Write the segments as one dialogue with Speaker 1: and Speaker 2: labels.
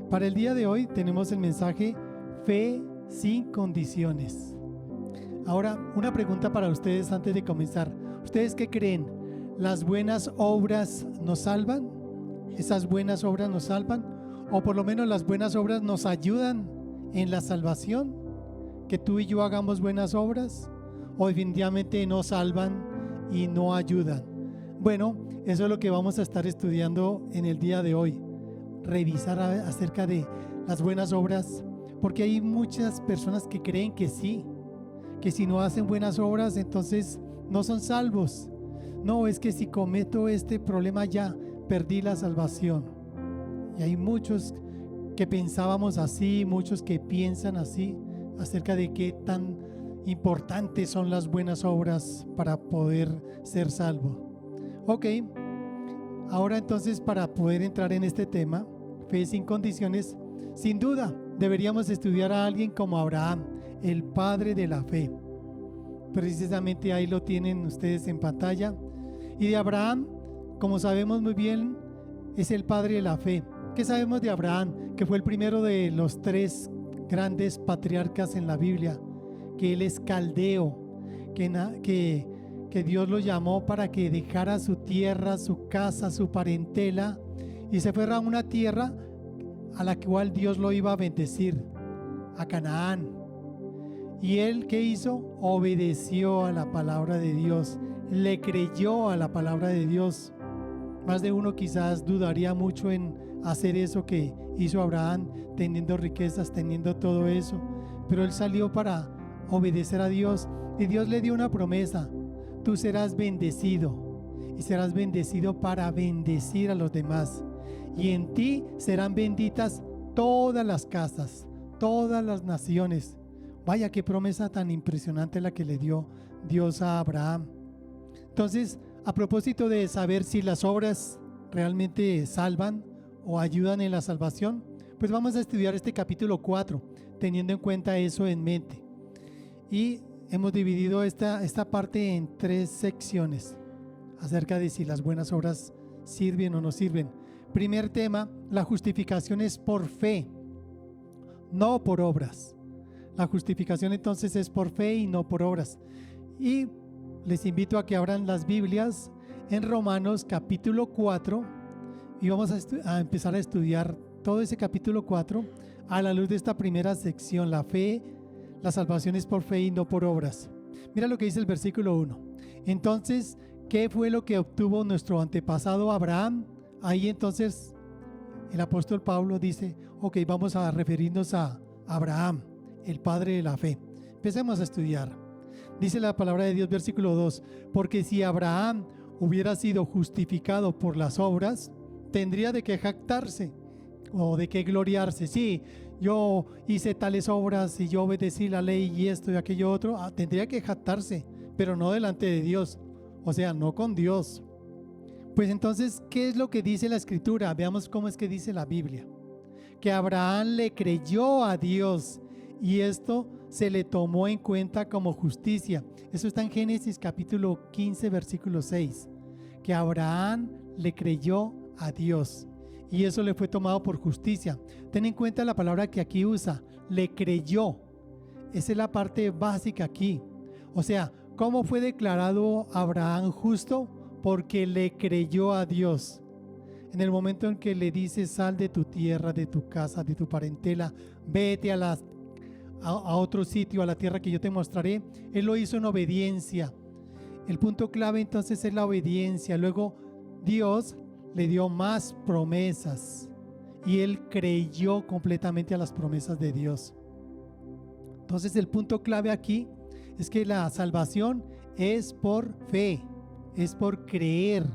Speaker 1: Para el día de hoy tenemos el mensaje Fe sin condiciones. Ahora, una pregunta para ustedes antes de comenzar. ¿Ustedes qué creen? ¿Las buenas obras nos salvan? ¿Esas buenas obras nos salvan? ¿O por lo menos las buenas obras nos ayudan en la salvación? ¿Que tú y yo hagamos buenas obras? ¿O definitivamente no salvan y no ayudan? Bueno, eso es lo que vamos a estar estudiando en el día de hoy. Revisar acerca de las buenas obras, porque hay muchas personas que creen que sí, que si no hacen buenas obras entonces no son salvos. No, es que si cometo este problema ya perdí la salvación. Y hay muchos que pensábamos así, muchos que piensan así acerca de qué tan importantes son las buenas obras para poder ser salvo. Ok, ahora entonces, para poder entrar en este tema, fe sin condiciones, sin duda deberíamos estudiar a alguien como Abraham, el padre de la fe. Precisamente ahí lo tienen ustedes en pantalla. Y de Abraham, como sabemos muy bien, es el padre de la fe. ¿Qué sabemos de Abraham? Que fue el primero de los 3 grandes patriarcas en la Biblia, que él es caldeo, que Dios lo llamó para que dejara su tierra, su casa, su parentela y se fuera a una tierra a la cual Dios lo iba a bendecir, a Canaán. Y él, ¿qué hizo? Obedeció a la palabra de Dios, le creyó a la palabra de Dios. Más de uno quizás dudaría mucho en hacer eso que hizo Abraham, teniendo riquezas, teniendo todo eso, pero él salió para obedecer a Dios y Dios le dio una promesa: tú serás bendecido y serás bendecido para bendecir a los demás, y en ti serán benditas todas las casas, todas las naciones. Vaya, qué promesa tan impresionante la que le dio Dios a Abraham. Entonces, a propósito de saber si las obras realmente salvan o ayudan en la salvación, pues vamos a estudiar este capítulo 4, teniendo en cuenta eso en mente. Y hemos dividido esta parte en 3 secciones acerca de si las buenas obras sirven o no sirven. Primer tema: la justificación es por fe, no por obras. La justificación entonces es por fe y no por obras. Y les invito a que abran las Biblias en Romanos capítulo 4 y vamos a empezar a estudiar todo ese capítulo 4 a la luz de esta primera sección: la fe, la salvación es por fe y no por obras. Mira lo que dice el versículo 1. Entonces, ¿qué fue lo que obtuvo nuestro antepasado Abraham? Ahí entonces el apóstol Pablo dice, ok, vamos a referirnos a Abraham, el padre de la fe. Empecemos a estudiar. Dice la palabra de Dios, versículo 2, porque si Abraham hubiera sido justificado por las obras, tendría de qué jactarse o de qué gloriarse. Sí, yo hice tales obras y yo obedecí la ley y esto y aquello otro. Tendría que jactarse, pero no delante de Dios, o sea, no con Dios. Pues entonces, ¿qué es lo que dice la Escritura? Veamos cómo es que dice la Biblia. Que Abraham le creyó a Dios y esto se le tomó en cuenta como justicia. Eso está en Génesis capítulo 15, versículo 6. Que Abraham le creyó a Dios y eso le fue tomado por justicia. Ten en cuenta la palabra que aquí usa, le creyó. Esa es la parte básica aquí. O sea, ¿cómo fue declarado Abraham justo? Porque le creyó a Dios. En el momento en que le dice, sal de tu tierra, de tu casa, de tu parentela, vete a otro sitio, a la tierra que yo te mostraré, él lo hizo en obediencia. El punto clave entonces es la obediencia. Luego Dios le dio más promesas y él creyó completamente a las promesas de Dios. Entonces el punto clave aquí es que la salvación es por fe, es por creer,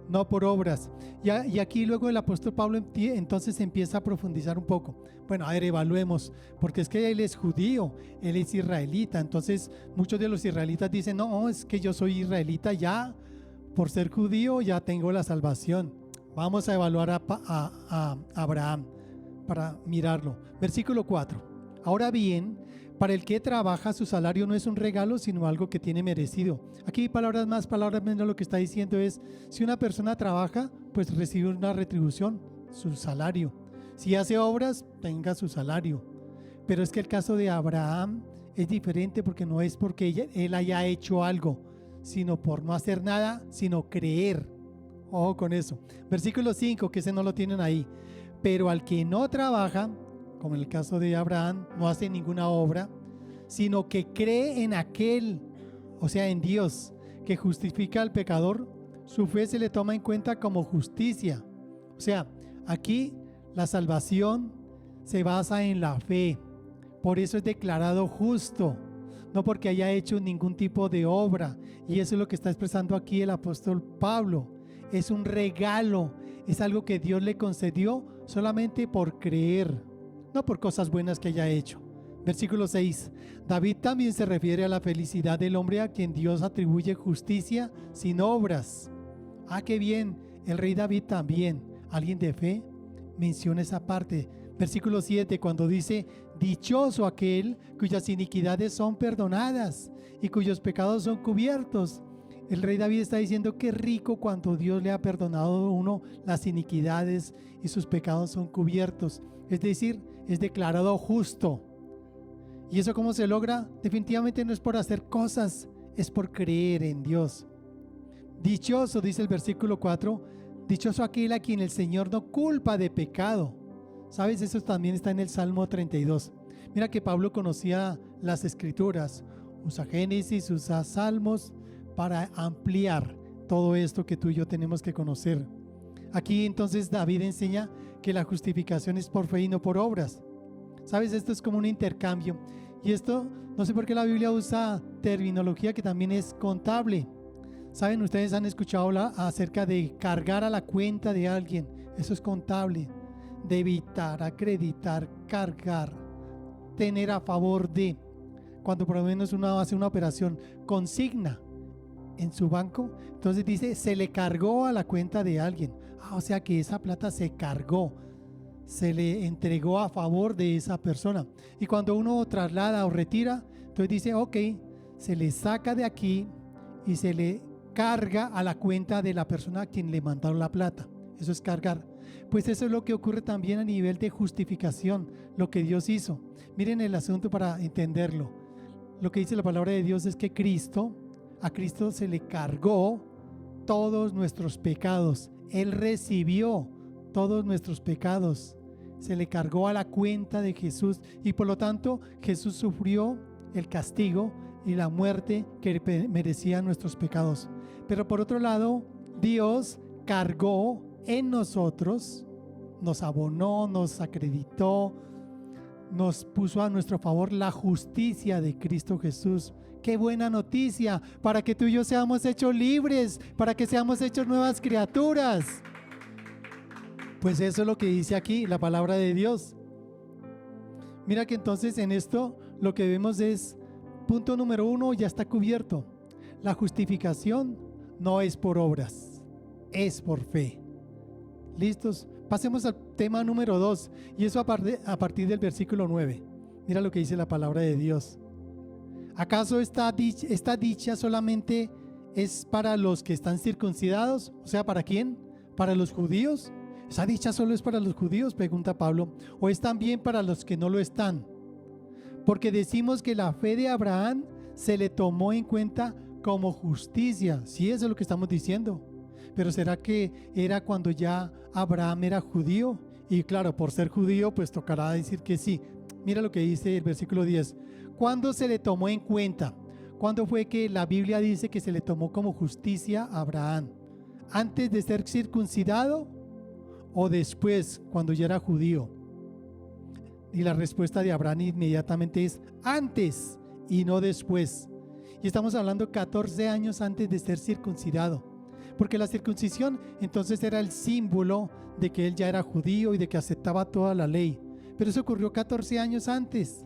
Speaker 1: no por obras. Y aquí luego el apóstol Pablo entonces empieza a profundizar un poco. Bueno, a ver, evaluemos, porque es que él es judío, él es israelita. Entonces muchos de los israelitas dicen, no, es que yo soy israelita, ya por ser judío ya tengo la salvación. Vamos a evaluar a Abraham para mirarlo. Versículo 4. Ahora bien, para el que trabaja, su salario no es un regalo, sino algo que tiene merecido. Aquí palabras más, palabras menos, lo que está diciendo es, si una persona trabaja, pues recibe una retribución, su salario. Si hace obras, tenga su salario. Pero es que el caso de Abraham es diferente porque no es porque él haya hecho algo, sino por no hacer nada, sino creer. Ojo con eso. Versículo 5, que ese no lo tienen ahí. Pero al que no trabaja, como en el caso de Abraham, no hace ninguna obra, sino que cree en aquel, o sea, en Dios, que justifica al pecador, su fe se le toma en cuenta como justicia. O sea, aquí la salvación se basa en la fe. Por eso es declarado justo, no porque haya hecho ningún tipo de obra. Y eso es lo que está expresando aquí el apóstol Pablo. Es un regalo, es algo que Dios le concedió solamente por creer, no por cosas buenas que haya hecho. Versículo 6. David también se refiere a la felicidad del hombre a quien Dios atribuye justicia sin obras. Ah, qué bien, el rey David también, alguien de fe, menciona esa parte. Versículo 7, cuando dice: dichoso aquel cuyas iniquidades son perdonadas y cuyos pecados son cubiertos. El rey David está diciendo que rico cuando Dios le ha perdonado a uno las iniquidades y sus pecados son cubiertos. Es decir, es declarado justo. ¿Y eso cómo se logra? Definitivamente no es por hacer cosas, es por creer en Dios. Dichoso, dice el versículo 4, dichoso aquel a quien el Señor no culpa de pecado. ¿Sabes? Eso también está en el Salmo 32. Mira que Pablo conocía las Escrituras, usa Génesis, usa Salmos para ampliar todo esto que tú y yo tenemos que conocer. Aquí entonces David enseña que la justificación es por fe y no por obras. ¿Sabes? Esto es como un intercambio. Y esto, no sé por qué la Biblia usa terminología que también es contable. ¿Saben? Ustedes han escuchado hablar acerca de cargar a la cuenta de alguien. Eso es contable. Debitar, acreditar, cargar, tener a favor de. Cuando por lo menos uno hace una operación, consigna en su banco, entonces dice, se le cargó a la cuenta de alguien. O sea que esa plata se cargó, se le entregó a favor de esa persona. Y cuando uno traslada o retira, entonces dice, ok, se le saca de aquí y se le carga a la cuenta de la persona a quien le mandaron la plata. Eso es cargar. Pues eso es lo que ocurre también a nivel de justificación, lo que Dios hizo. Miren el asunto para entenderlo. Lo que dice la palabra de Dios es que a Cristo se le cargó todos nuestros pecados. Él recibió todos nuestros pecados. Se le cargó a la cuenta de Jesús y por lo tanto Jesús sufrió el castigo y la muerte que merecían nuestros pecados. Pero por otro lado, Dios cargó en nosotros, nos abonó, nos acreditó, nos puso a nuestro favor la justicia de Cristo Jesús. ¡Qué buena noticia! Para que tú y yo seamos hechos libres, para que seamos hechos nuevas criaturas. Pues eso es lo que dice aquí la palabra de Dios. Mira que entonces en esto lo que vemos es, punto número 1, ya está cubierto. La justificación no es por obras, es por fe. ¿Listos? Pasemos al tema número 2, y eso a partir del versículo 9. Mira lo que dice la palabra de Dios. ¿Acaso esta dicha solamente es para los que están circuncidados? O sea, ¿para quién? ¿Para los judíos? ¿Esa dicha solo es para los judíos?, pregunta Pablo. ¿O es también para los que no lo están? Porque decimos que la fe de Abraham se le tomó en cuenta como justicia. Sí, eso es lo que estamos diciendo. Pero ¿será que era cuando ya Abraham era judío? Y claro, por ser judío, pues tocará decir que sí. Mira lo que dice el versículo 10. ¿Cuándo se le tomó en cuenta? ¿Cuándo fue que la Biblia dice que se le tomó como justicia a Abraham? ¿Antes de ser circuncidado o después, cuando ya era judío? Y la respuesta de Abraham inmediatamente es antes y no después. Y estamos hablando 14 años antes de ser circuncidado. Porque la circuncisión entonces era el símbolo de que él ya era judío y de que aceptaba toda la ley. Pero eso ocurrió 14 años antes.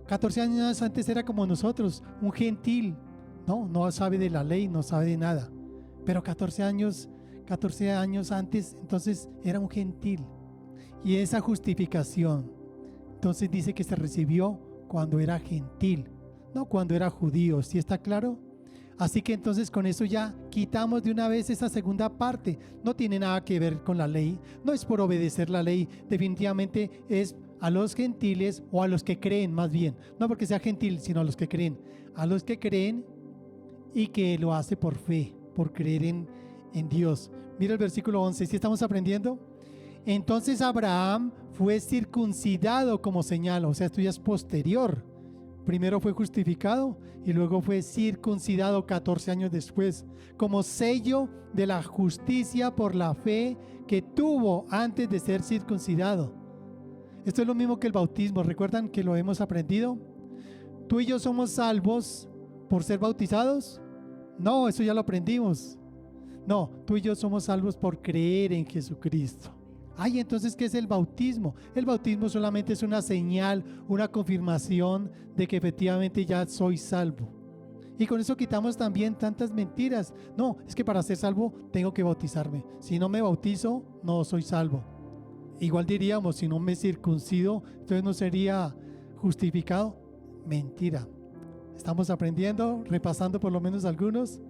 Speaker 1: 14 años antes era como nosotros, un gentil. No sabe de la ley, no sabe de nada. Pero 14 años antes entonces era un gentil. Y esa justificación entonces dice que se recibió cuando era gentil, no cuando era judío. ¿Sí está claro? Así que entonces con eso ya quitamos de una vez esa segunda parte. No tiene nada que ver con la ley, no es por obedecer la ley, definitivamente es a los gentiles o a los que creen más bien, no porque sea gentil, sino a los que creen y que lo hace por fe, por creer en Dios. Mira el versículo 11, ¿sí estamos aprendiendo? Entonces Abraham fue circuncidado como señal, o sea, esto ya es posterior. Primero fue justificado y luego fue circuncidado 14 años después, como sello de la justicia por la fe que tuvo antes de ser circuncidado. Esto es lo mismo que el bautismo, ¿recuerdan que lo hemos aprendido? ¿Tú y yo somos salvos por ser bautizados? No, eso ya lo aprendimos. No, tú y yo somos salvos por creer en Jesucristo. Ay, entonces, ¿qué es el bautismo? El bautismo solamente es una señal, una confirmación de que efectivamente ya soy salvo. Y con eso quitamos también tantas mentiras. No, es que para ser salvo tengo que bautizarme. Si no me bautizo, no soy salvo. Igual diríamos, si no me circuncido, entonces no sería justificado. Mentira. Estamos aprendiendo, repasando por lo menos algunos.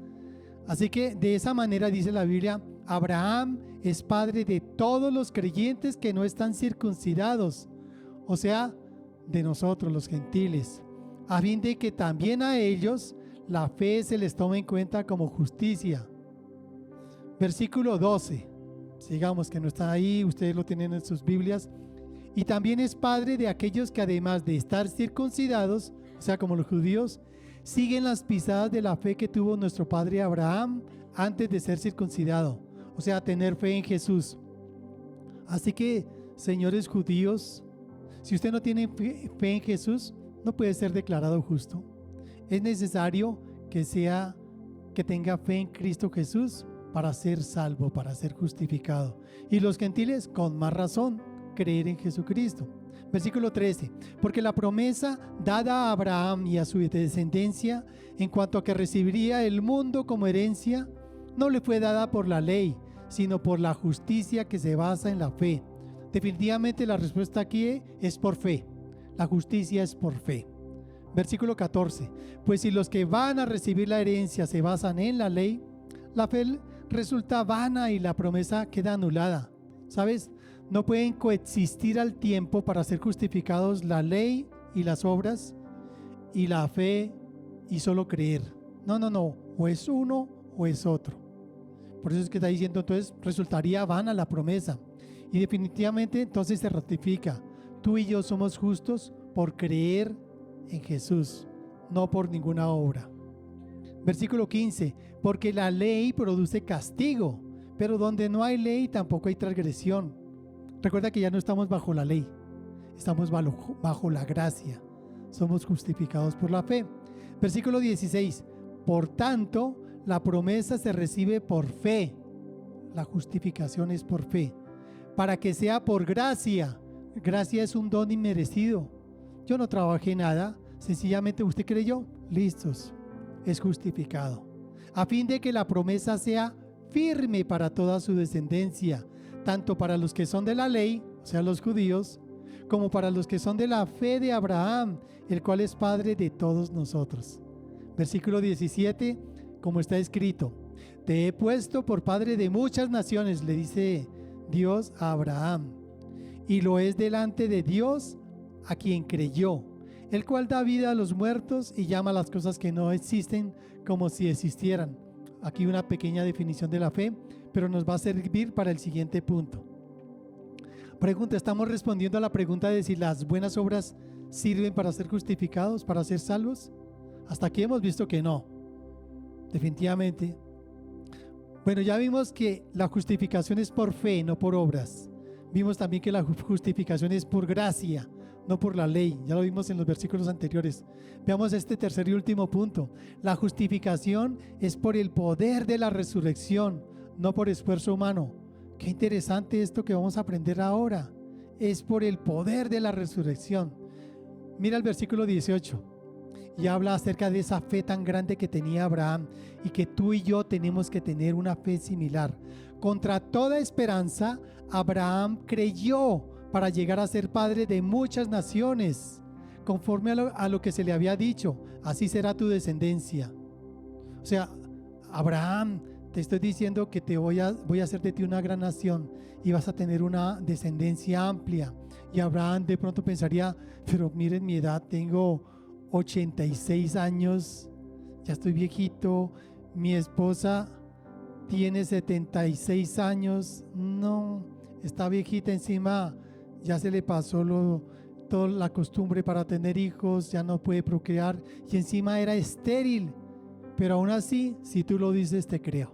Speaker 1: Así que de esa manera dice la Biblia, Abraham es padre de todos los creyentes que no están circuncidados, o sea, de nosotros los gentiles, a fin de que también a ellos la fe se les tome en cuenta como justicia. Versículo 12, sigamos que no está ahí, ustedes lo tienen en sus Biblias. Y también es padre de aquellos que además de estar circuncidados, o sea, como los judíos, siguen las pisadas de la fe que tuvo nuestro padre Abraham antes de ser circuncidado, o sea, tener fe en Jesús. Así que, señores judíos, si usted no tiene fe en Jesús, no puede ser declarado justo. Es necesario que tenga fe en Cristo Jesús para ser salvo, para ser justificado. Y los gentiles, con más razón, creer en Jesucristo. Versículo 13, porque la promesa dada a Abraham y a su descendencia en cuanto a que recibiría el mundo como herencia, no le fue dada por la ley, sino por la justicia que se basa en la fe. Definitivamente la respuesta aquí es por fe. La justicia es por fe. Versículo 14, pues si los que van a recibir la herencia se basan en la ley, la fe resulta vana y la promesa queda anulada. ¿Sabes? No pueden coexistir al tiempo para ser justificados la ley y las obras y la fe y solo creer. No, o es uno o es otro. Por eso es que está diciendo, entonces resultaría vana la promesa. Y definitivamente entonces se ratifica. Tú y yo somos justos por creer en Jesús, no por ninguna obra. Versículo 15, porque la ley produce castigo, pero donde no hay ley tampoco hay transgresión. Recuerda que ya no estamos bajo la ley, estamos bajo la gracia. Somos justificados por la fe. Versículo 16, por tanto, la promesa se recibe por fe. La justificación es por fe, para que sea por gracia. Gracia es un don inmerecido. Yo no trabajé nada, sencillamente usted creyó, listos, es justificado. A fin de que la promesa sea firme para toda su descendencia, tanto para los que son de la ley, o sea, los judíos, como para los que son de la fe de Abraham, el cual es padre de todos nosotros. Versículo 17, como está escrito, te he puesto por padre de muchas naciones, le dice Dios a Abraham, y lo es delante de Dios a quien creyó, el cual da vida a los muertos y llama a las cosas que no existen como si existieran. Aquí una pequeña definición de la fe, pero nos va a servir para el siguiente punto. Pregunta, ¿estamos respondiendo a la pregunta de si las buenas obras sirven para ser justificados, para ser salvos? Hasta aquí hemos visto que no, definitivamente. Bueno, ya vimos que la justificación es por fe, no por obras. Vimos también que la justificación es por gracia, no por la ley. Ya lo vimos en los versículos anteriores. Veamos este tercer y último punto. La justificación es por el poder de la resurrección, no por esfuerzo humano. Qué interesante esto que vamos a aprender ahora. Es por el poder de la resurrección. Mira el versículo 18. Y habla acerca de esa fe tan grande que tenía Abraham y que tú y yo tenemos que tener una fe similar. Contra toda esperanza, Abraham creyó para llegar a ser padre de muchas naciones, conforme a lo que se le había dicho, así será tu descendencia. O sea, Abraham, te estoy diciendo que voy a hacer de ti una gran nación y vas a tener una descendencia amplia. Y Abraham de pronto pensaría, pero miren mi edad, tengo 86 años, ya estoy viejito, mi esposa tiene 76 años, no, está viejita encima, ya se le pasó toda la costumbre para tener hijos, ya no puede procrear y encima era estéril. Pero aún así, si tú lo dices, te creo.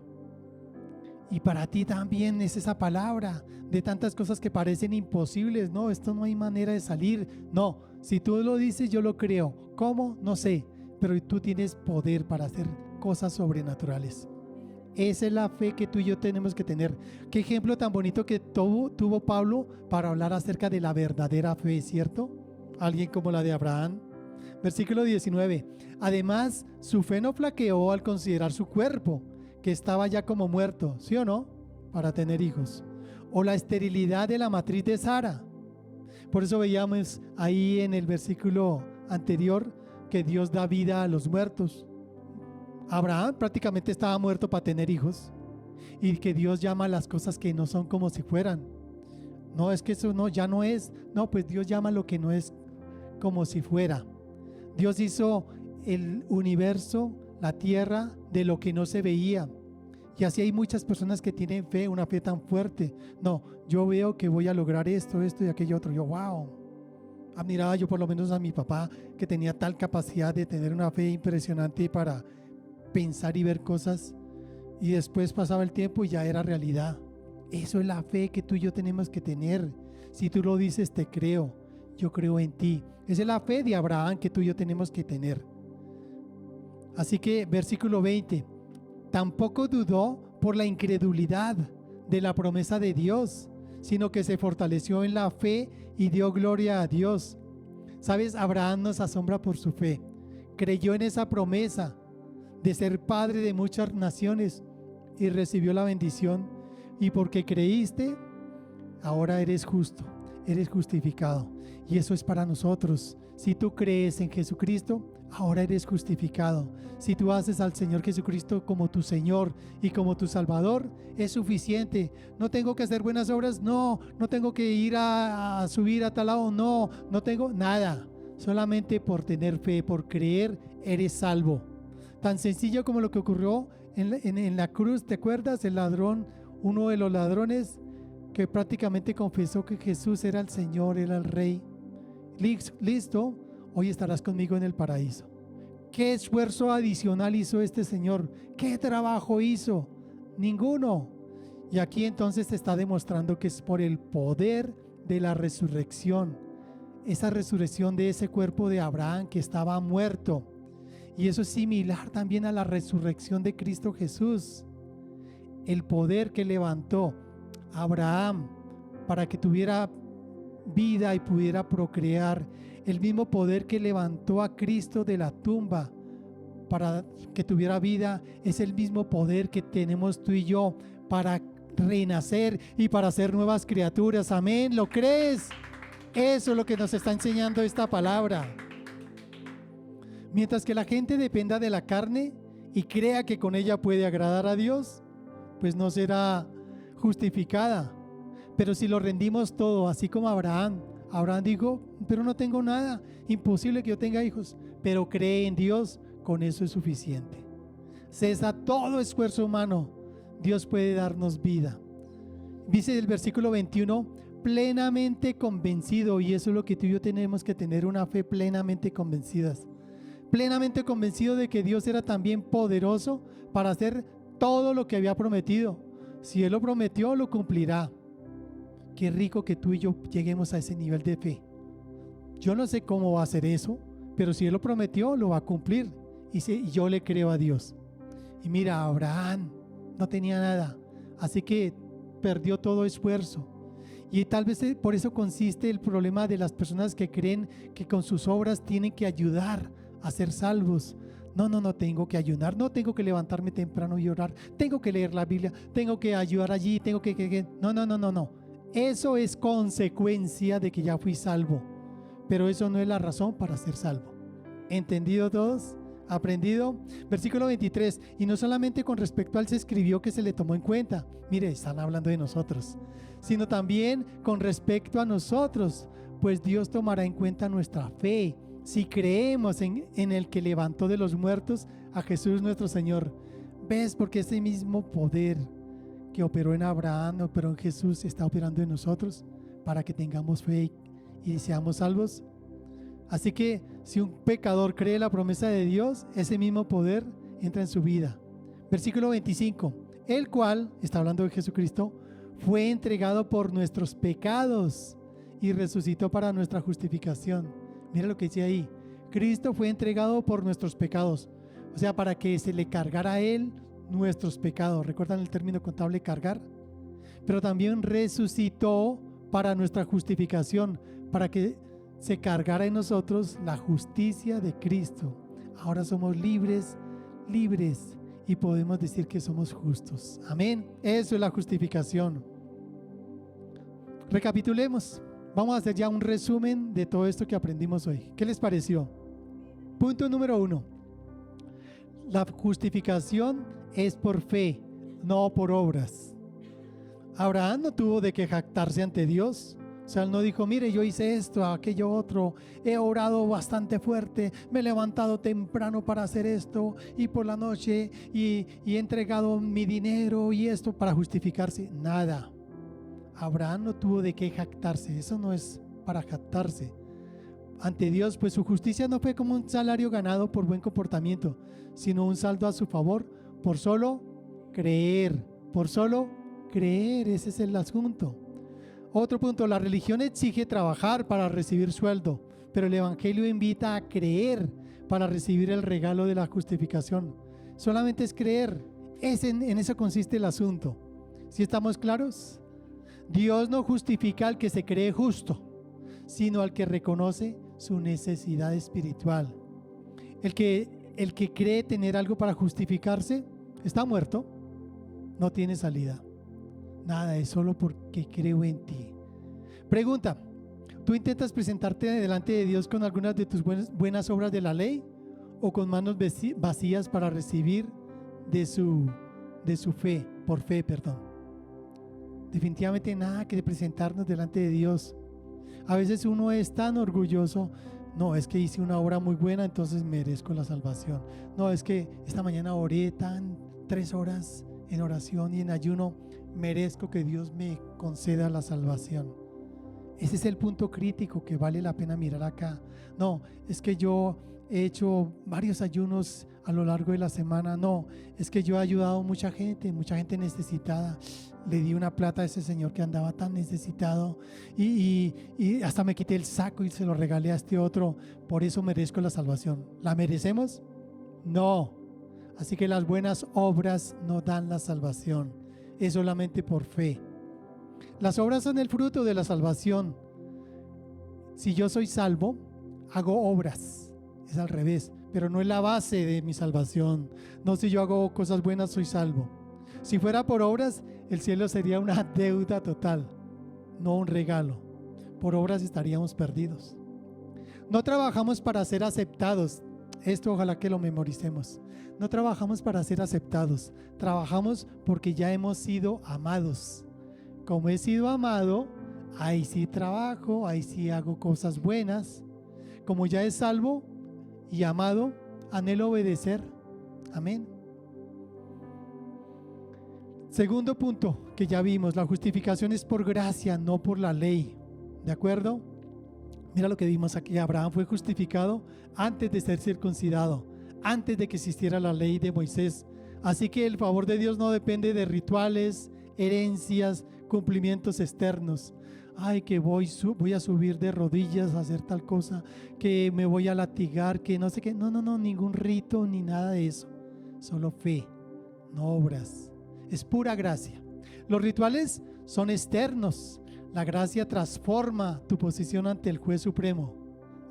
Speaker 1: Y para ti también es esa palabra de tantas cosas que parecen imposibles. No, esto no hay manera de salir. No, si tú lo dices, yo lo creo. ¿Cómo? No sé. Pero tú tienes poder para hacer cosas sobrenaturales. Esa es la fe que tú y yo tenemos que tener. Qué ejemplo tan bonito que tuvo Pablo para hablar acerca de la verdadera fe, ¿cierto? Alguien como la de Abraham. Versículo 19. Además, su fe no flaqueó al considerar su cuerpo, que estaba ya como muerto, ¿sí o no? Para tener hijos. O la esterilidad de la matriz de Sara. Por eso veíamos ahí en el versículo anterior que Dios da vida a los muertos. Abraham prácticamente estaba muerto para tener hijos. Y que Dios llama a las cosas que no son como si fueran. No, es que eso no, ya no es. No, pues Dios llama lo que no es como si fuera. Dios hizo el universo, la tierra, de lo que no se veía. Y así hay muchas personas que tienen fe, una fe tan fuerte. No, yo veo que voy a lograr esto y aquello otro. Yo, wow. Admiraba yo por lo menos a mi papá, que tenía tal capacidad de tener una fe impresionante para pensar y ver cosas. Y después pasaba el tiempo y ya era realidad. Eso es la fe que tú y yo tenemos que tener. Si tú lo dices, te creo. Yo creo en ti. Esa es la fe de Abraham que tú y yo tenemos que tener. Así que versículo 20. Tampoco dudó por la incredulidad de la promesa de Dios, sino que se fortaleció en la fe y dio gloria a Dios. ¿Sabes? Abraham nos asombra por su fe. Creyó en esa promesa de ser padre de muchas naciones y recibió la bendición. Y porque creíste, ahora eres justo, eres justificado. Y eso es para nosotros. Si tú crees en Jesucristo, ahora eres justificado. Si tú haces al Señor Jesucristo como tu Señor y como tu Salvador, es suficiente. No tengo que hacer buenas obras, no tengo que ir a subir a tal lado, no tengo nada. Solamente por tener fe, por creer, eres salvo. Tan sencillo como lo que ocurrió en la cruz. ¿Te acuerdas? El ladrón, uno de los ladrones que prácticamente confesó que Jesús era el Señor, era el Rey. Listo, hoy estarás conmigo en el paraíso. ¿Qué esfuerzo adicional hizo este señor? ¿Qué trabajo hizo? Ninguno. Y aquí entonces te está demostrando que es por el poder de la resurrección. Esa resurrección de ese cuerpo de Abraham que estaba muerto. Y eso es similar también a la resurrección de Cristo Jesús. El poder que levantó a Abraham para que tuviera vida y pudiera procrear, el mismo poder que levantó a Cristo de la tumba para que tuviera vida, es el mismo poder que tenemos tú y yo para renacer y para ser nuevas criaturas. Amén, ¿lo crees? Eso es lo que nos está enseñando esta palabra. Mientras que la gente dependa de la carne y crea que con ella puede agradar a Dios, pues no será justificada. Pero si lo rendimos todo, así como Abraham dijo, pero no tengo nada, imposible que yo tenga hijos, pero cree en Dios, con eso es suficiente. Cesa todo esfuerzo humano, Dios puede darnos vida. Dice el versículo 21, plenamente convencido, y eso es lo que tú y yo tenemos que tener, una fe plenamente convencidas. Plenamente convencido de que Dios era también poderoso para hacer todo lo que había prometido. Si Él lo prometió, lo cumplirá. Qué rico que tú y yo lleguemos a ese nivel de fe. Yo no sé cómo va a hacer eso, pero si Él lo prometió, lo va a cumplir. Y yo le creo a Dios. Y mira, Abraham no tenía nada, así que perdió todo esfuerzo. Y tal vez por eso consiste el problema de las personas que creen que con sus obras tienen que ayudar a ser salvos. No tengo que ayunar, no tengo que levantarme temprano y orar, tengo que leer la Biblia, tengo que ayudar allí, tengo que... No. Eso es consecuencia de que ya fui salvo, pero eso no es la razón para ser salvo. ¿Entendido todos? aprendido. Versículo 23, y no solamente con respecto a él se escribió que se le tomó en cuenta. Mire, están hablando de nosotros, sino también con respecto a nosotros, pues Dios tomará en cuenta nuestra fe si creemos en el que levantó de los muertos a Jesús nuestro Señor. ¿Ves? Porque ese mismo poder que operó en Abraham, operó en Jesús, está operando en nosotros para que tengamos fe y seamos salvos. Así que si un pecador cree la promesa de Dios, ese mismo poder entra en su vida. Versículo 25, el cual, está hablando de Jesucristo, fue entregado por nuestros pecados y resucitó para nuestra justificación. Mira lo que dice ahí, Cristo fue entregado por nuestros pecados, o sea, para que se le cargara a él nuestros pecados. ¿Recuerdan el término contable cargar? Pero también resucitó para nuestra justificación, para que se cargara en nosotros la justicia de Cristo. Ahora somos libres y podemos decir que somos justos. Amén. Eso es la justificación. Recapitulemos. Vamos a hacer ya un resumen de todo esto que aprendimos hoy. ¿Qué les pareció? Punto número 1. La justificación es por fe, no por obras. Abraham no tuvo de qué jactarse ante Dios. O sea, él no dijo, mire, yo hice esto, aquello otro, he orado bastante fuerte, me he levantado temprano para hacer esto y por la noche y he entregado mi dinero y esto para justificarse. Nada. Abraham no tuvo de qué jactarse, eso no es para jactarse ante Dios, pues su justicia no fue como un salario ganado por buen comportamiento, sino un saldo a su favor por solo creer, ese es el asunto. Otro punto, la religión exige trabajar para recibir sueldo, pero el evangelio invita a creer para recibir el regalo de la justificación. Solamente es creer, en eso consiste el asunto. ¿Sí estamos claros? Dios no justifica al que se cree justo, sino al que reconoce su necesidad espiritual. El que cree tener algo para justificarse está muerto, no tiene salida. Nada, es solo porque creo en ti. Pregunta, ¿tú intentas presentarte delante de Dios con algunas de tus buenas obras de la ley o con manos vacías para recibir de su fe, por fe, perdón? Definitivamente nada que presentarnos delante de Dios. A veces uno es tan orgulloso, no, es que hice una obra muy buena, entonces merezco la salvación. No, es que esta mañana oré 3 horas en oración y en ayuno, merezco que Dios me conceda la salvación. Ese es el punto crítico que vale la pena mirar acá. No, es que yo he hecho varios ayunos a lo largo de la semana. No, es que yo he ayudado a mucha gente necesitada. Le di una plata a ese señor que andaba tan necesitado y hasta me quité el saco y se lo regalé a este otro. Por eso merezco la salvación. ¿La merecemos? No. Así que las buenas obras no dan la salvación. Es solamente por fe. Las obras son el fruto de la salvación. Si yo soy salvo, hago obras. Es al revés, pero no es la base de mi salvación. No, si yo hago cosas buenas, soy salvo. Si fuera por obras, el cielo sería una deuda total, no un regalo. Por obras estaríamos perdidos. No trabajamos para ser aceptados. Esto ojalá que lo memoricemos. No trabajamos para ser aceptados. Trabajamos porque ya hemos sido amados. Como he sido amado, ahí sí trabajo, ahí sí hago cosas buenas. Como ya es salvo y amado, anhelo obedecer. Amén. Segundo punto que ya vimos, la justificación es por gracia, no por la ley. ¿De acuerdo? Mira lo que vimos aquí, Abraham fue justificado antes de ser circuncidado, antes de que existiera la ley de Moisés. Así que el favor de Dios no depende de rituales, herencias, cumplimientos externos. Ay, que voy a subir de rodillas a hacer tal cosa, que me voy a latigar, que no sé qué. No, ningún rito ni nada de eso. Solo fe, no obras. Es pura gracia. Los rituales son externos. La gracia transforma tu posición ante el juez supremo.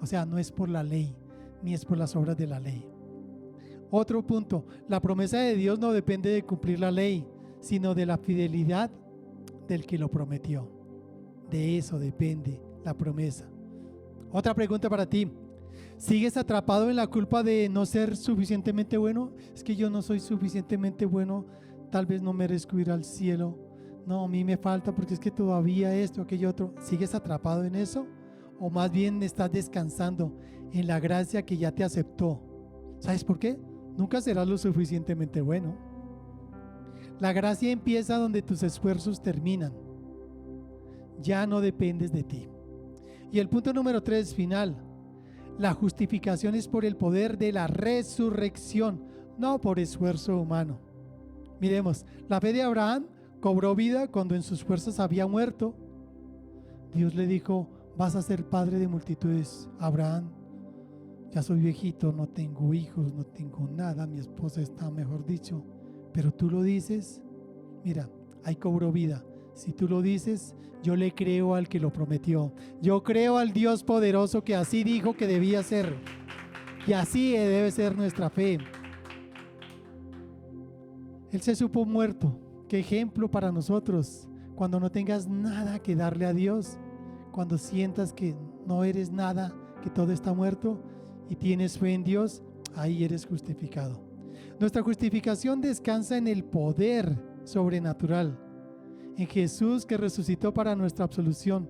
Speaker 1: O sea, no es por la ley, ni es por las obras de la ley. Otro punto, la promesa de Dios no depende de cumplir la ley, sino de la fidelidad del que lo prometió. De eso depende la promesa. Otra pregunta para ti. ¿Sigues atrapado en la culpa de no ser suficientemente bueno? Es que yo no soy suficientemente bueno, tal vez no merezco ir al cielo. No, a mí me falta porque es que todavía esto, aquello otro. ¿Sigues atrapado en eso? ¿O más bien estás descansando en la gracia que ya te aceptó? ¿Sabes por qué? Nunca serás lo suficientemente bueno. La gracia empieza donde tus esfuerzos terminan. Ya no dependes de ti. Y el punto número 3, final. La justificación es por el poder de la resurrección, no por esfuerzo humano. Miremos, la fe de Abraham cobró vida cuando en sus fuerzas había muerto. Dios le dijo: vas a ser padre de multitudes. Abraham, ya soy viejito, no tengo hijos, no tengo nada, mi esposa está, mejor dicho, pero tú lo dices. Mira, ahí cobró vida. Si tú lo dices, yo le creo al que lo prometió. Yo creo al Dios poderoso que así dijo que debía ser. Y así debe ser nuestra fe. Él se supo muerto. Qué ejemplo para nosotros. Cuando no tengas nada que darle a Dios, cuando sientas que no eres nada, que todo está muerto y tienes fe en Dios, ahí eres justificado. Nuestra justificación descansa en el poder sobrenatural, en Jesús que resucitó para nuestra absolución.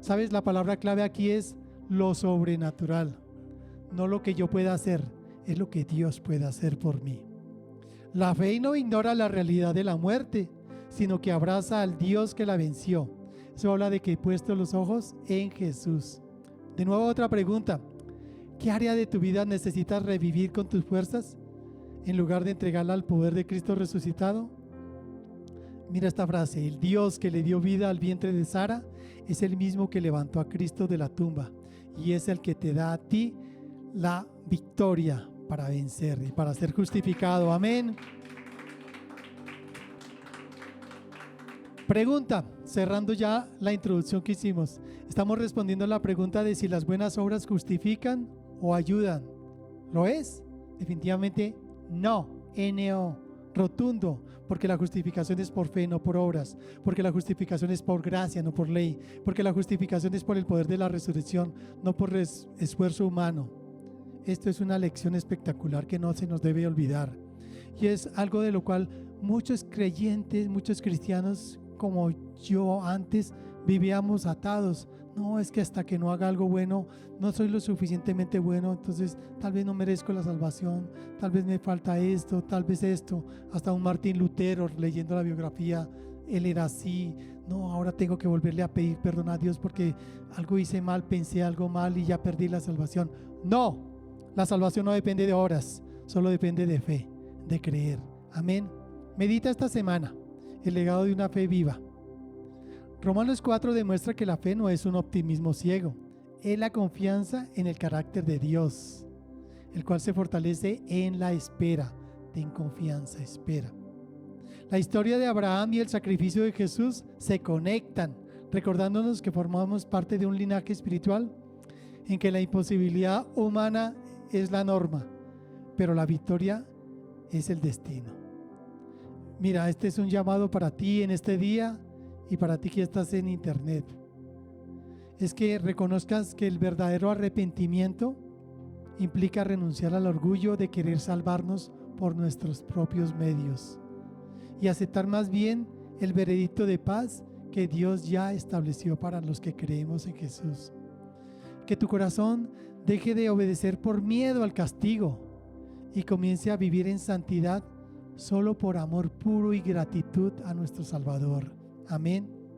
Speaker 1: ¿Sabes? La palabra clave aquí es lo sobrenatural. No lo que yo pueda hacer, es lo que Dios puede hacer por mí. La fe no ignora la realidad de la muerte, sino que abraza al Dios que la venció. Eso habla de que he puesto los ojos en Jesús. De nuevo, otra pregunta. ¿Qué área de tu vida necesitas revivir con tus fuerzas en lugar de entregarla al poder de Cristo resucitado? Mira esta frase: el Dios que le dio vida al vientre de Sara es el mismo que levantó a Cristo de la tumba y es el que te da a ti la victoria para vencer y para ser justificado. Amén. Pregunta, cerrando ya la introducción que hicimos. Estamos respondiendo a la pregunta de si las buenas obras justifican o ayudan. ¿Lo es? Definitivamente no. No. Rotundo. Porque la justificación es por fe, no por obras. Porque la justificación es por gracia, no por ley. Porque la justificación es por el poder de la resurrección, no por esfuerzo humano. Esto es una lección espectacular que no se nos debe olvidar. Y es algo de lo cual muchos creyentes, muchos cristianos como yo antes vivíamos atados. No, es que hasta que no haga algo bueno, no soy lo suficientemente bueno, entonces tal vez no merezco la salvación, tal vez me falta esto, tal vez esto. Hasta un Martín Lutero, leyendo la biografía, él era así. No, ahora tengo que volverle a pedir perdón a Dios porque algo hice mal, pensé algo mal y ya perdí la salvación. No, la salvación no depende de obras, solo depende de fe, de creer. Amén. Medita esta semana el legado de una fe viva. Romanos 4 demuestra que la fe no es un optimismo ciego, es la confianza en el carácter de Dios, el cual se fortalece en la espera. Ten confianza, espera. La historia de Abraham y el sacrificio de Jesús se conectan, recordándonos que formamos parte de un linaje espiritual en que la imposibilidad humana es la norma, pero la victoria es el destino. Mira, este es un llamado para ti en este día y para ti que estás en internet. Es que reconozcas que el verdadero arrepentimiento implica renunciar al orgullo de querer salvarnos por nuestros propios medios y aceptar más bien el veredicto de paz que Dios ya estableció para los que creemos en Jesús. Que tu corazón deje de obedecer por miedo al castigo y comience a vivir en santidad solo por amor puro y gratitud a nuestro Salvador. Amén.